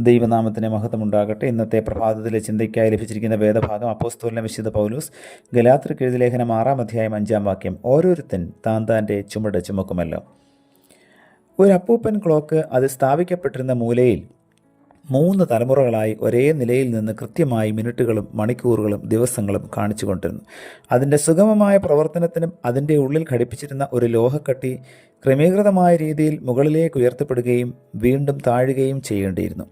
ദൈവനാമത്തിന് മഹത്വമുണ്ടാകട്ടെ. ഇന്നത്തെ പ്രഭാതത്തിലെ ചിന്തയ്ക്കായി ലഭിച്ചിരിക്കുന്ന വേദഭാഗം അപ്പോസ്തലനായ വിശുദ്ധ പൗലോസ് ഗലാത്യർക്ക് എഴുതിയ ലേഖനം 6-ാം അധ്യായം 5-ാം വാക്യം. ഓരോരുത്തൻ താൻ്റെ ചുമട് ചുമക്കുമല്ലോ. ഒരു അപ്പൂപ്പൻ ക്ലോക്ക് അത് സ്ഥാപിക്കപ്പെട്ടിരുന്ന മൂലയിൽ 3 തലമുറകളായി ഒരേ നിലയിൽ നിന്ന് കൃത്യമായി മിനിറ്റുകളും മണിക്കൂറുകളും ദിവസങ്ങളും കാണിച്ചു കൊണ്ടിരുന്നു. അതിൻ്റെ സുഗമമായ പ്രവർത്തനത്തിനും അതിൻ്റെ ഉള്ളിൽ ഘടിപ്പിച്ചിരുന്ന ഒരു ലോഹക്കട്ടി ക്രമീകൃതമായ രീതിയിൽ മുകളിലേക്ക് ഉയർത്തപ്പെടുകയും വീണ്ടും താഴുകയും ചെയ്യേണ്ടിയിരുന്നു.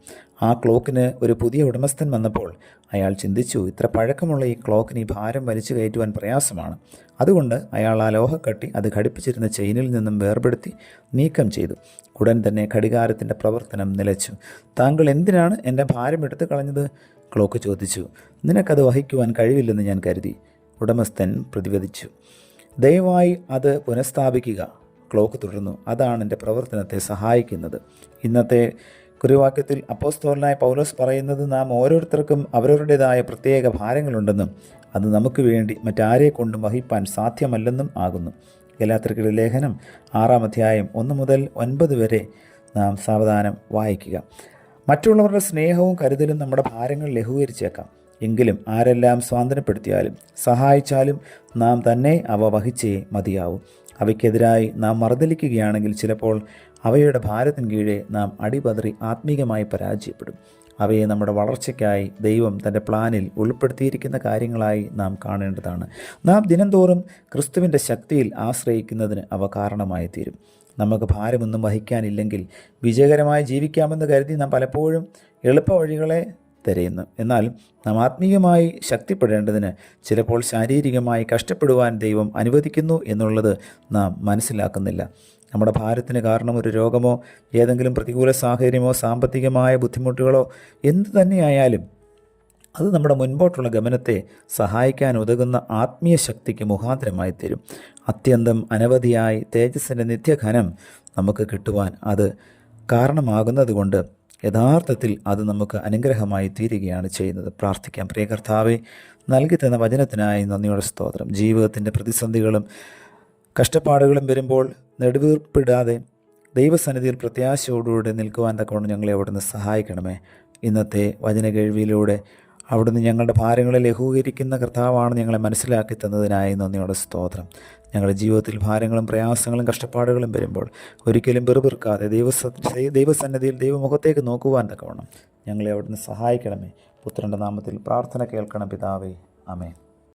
ആ ക്ലോക്കിന് ഒരു പുതിയ ഉടമസ്ഥൻ വന്നപ്പോൾ അയാൾ ചിന്തിച്ചു, ഇത്ര പഴക്കമുള്ള ഈ ക്ലോക്കിന് ഈ ഭാരം വലിച്ചു കയറ്റുവാൻ പ്രയാസമാണ്. അതുകൊണ്ട് അയാൾ ആ ലോഹക്കട്ടി അത് ഘടിപ്പിച്ചിരുന്ന ചെയിനിൽ നിന്നും വേർപെടുത്തി നീക്കം ചെയ്തു. ഉടൻ തന്നെ ഘടികാരത്തിൻ്റെ പ്രവർത്തനം നിലച്ചു. താങ്കൾ എന്തിനാണ് എൻ്റെ ഭാരം എടുത്തു കളഞ്ഞത്? ക്ലോക്ക് ചോദിച്ചു. നിനക്കത് വഹിക്കുവാൻ കഴിവില്ലെന്ന് ഞാൻ കരുതി, ഉടമസ്ഥൻ പ്രതിവദിച്ചു. ദയവായി അത് പുനഃസ്ഥാപിക്കുക. ക്ലോക്ക് തുടർന്നു. അതാണ് എൻ്റെ പ്രവർത്തനത്തെ സഹായിക്കുന്നത്. ഇന്നത്തെ കുറിവാക്യത്തിൽ അപ്പോസ്തലനായ പൗലോസ് പറയുന്നത്, നാം ഓരോരുത്തർക്കും അവരവരുടേതായ പ്രത്യേക ഭാരങ്ങളുണ്ടെന്നും അത് നമുക്ക് വേണ്ടി മറ്റാരെ കൊണ്ടും വഹിപ്പാൻ സാധ്യമല്ലെന്നും ആകുന്നു. ഗലാത്യർക്കുള്ള ലേഖനം 6-ാം അധ്യായം 1 മുതൽ 9 വരെ നാം സാവധാനം വായിക്കുക. മറ്റുള്ളവരുടെ സ്നേഹവും കരുതലും നമ്മുടെ ഭാരങ്ങൾ ലഘൂകരിച്ചേക്കാം. എങ്കിലും ആരെല്ലാം സ്വാതന്ത്ര്യപ്പെടുത്തിയാലും സഹായിച്ചാലും നാം തന്നെ അവ വഹിച്ചേ മതിയാവും. അവയ്ക്കെതിരായി നാം മറുതലിക്കുകയാണെങ്കിൽ ചിലപ്പോൾ അവയുടെ ഭാരത്തിന് കീഴെ നാം അടിപതറി ആത്മീകമായി പരാജയപ്പെടും. അവയെ നമ്മുടെ വളർച്ചയ്ക്കായി ദൈവം തൻ്റെ പ്ലാനിൽ ഉൾപ്പെടുത്തിയിരിക്കുന്ന കാര്യങ്ങളായി നാം കാണേണ്ടതാണ്. നാം ദിനംതോറും ക്രിസ്തുവിൻ്റെ ശക്തിയിൽ ആശ്രയിക്കുന്നതിന് അവ കാരണമായി തീരും. നമുക്ക് ഭാരമൊന്നും വഹിക്കാനില്ലെങ്കിൽ വിജയകരമായി ജീവിക്കാമെന്ന് കരുതി നാം പലപ്പോഴും എളുപ്പ വഴികളെ തിരയുന്നു. എന്നാൽ നാം ആത്മീയമായി ശക്തിപ്പെടേണ്ടതിന് ചിലപ്പോൾ ശാരീരികമായി കഷ്ടപ്പെടുവാൻ ദൈവം അനുവദിക്കുന്നു എന്നുള്ളത് നാം മനസ്സിലാക്കുന്നില്ല. നമ്മുടെ ഭാരത്തിന് കാരണം ഒരു രോഗമോ ഏതെങ്കിലും പ്രതികൂല സാഹചര്യമോ സാമ്പത്തികമായ ബുദ്ധിമുട്ടുകളോ എന്തു തന്നെയായാലും അത് നമ്മുടെ മുൻപോട്ടുള്ള ഗമനത്തെ സഹായിക്കാൻ ഉതകുന്ന ആത്മീയ ശക്തിക്ക് മുഖാന്തരമായി തരും. അത്യന്തം അനവധിയായി തേജസ്സിൻ്റെ നിത്യഘനം നമുക്ക് കിട്ടുവാൻ അത് കാരണമാകുന്നത് കൊണ്ട് യഥാർത്ഥത്തിൽ അത് നമുക്ക് അനുഗ്രഹമായി തീരുകയാണ് ചെയ്യുന്നത്. പ്രാർത്ഥിക്കാം. പ്രിയ കർത്താവേ, നൽകി തന്ന വചനത്തിനായി നന്ദിയോടെ സ്തോത്രം. ജീവിതത്തിൻ്റെ പ്രതിസന്ധികളും കഷ്ടപ്പാടുകളും വരുമ്പോൾ നെടുവീർപ്പിടാതെ ദൈവസന്നിധിയിൽ പ്രത്യാശയോടുകൂടെ നിൽക്കുവാൻ തക്കവണ്ണം ഞങ്ങളെ അവിടുന്ന് സഹായിക്കണമേ. ഇന്നത്തെ വചന കേൾവിയിലൂടെ അവിടുന്ന് ഞങ്ങളുടെ ഭാരങ്ങളെ ലഘൂകരിക്കുന്ന കർത്താവാണ് ഞങ്ങളെ മനസ്സിലാക്കി തന്നതിനായി നന്ദിയോടെ സ്തോത്രം. ഞങ്ങളുടെ ജീവിതത്തിൽ ഭാരങ്ങളും പ്രയാസങ്ങളും കഷ്ടപ്പാടുകളും വരുമ്പോൾ ഒരിക്കലും വെറുപിറുക്കാതെ ദൈവസന്നിധിയിൽ ദൈവമുഖത്തേക്ക് നോക്കുവാൻ തക്കവണ്ണം ഞങ്ങളെ അവിടുന്ന് സഹായിക്കണമേ. പുത്രൻ്റെ നാമത്തിൽ പ്രാർത്ഥന കേൾക്കണം പിതാവേ. ആമേൻ.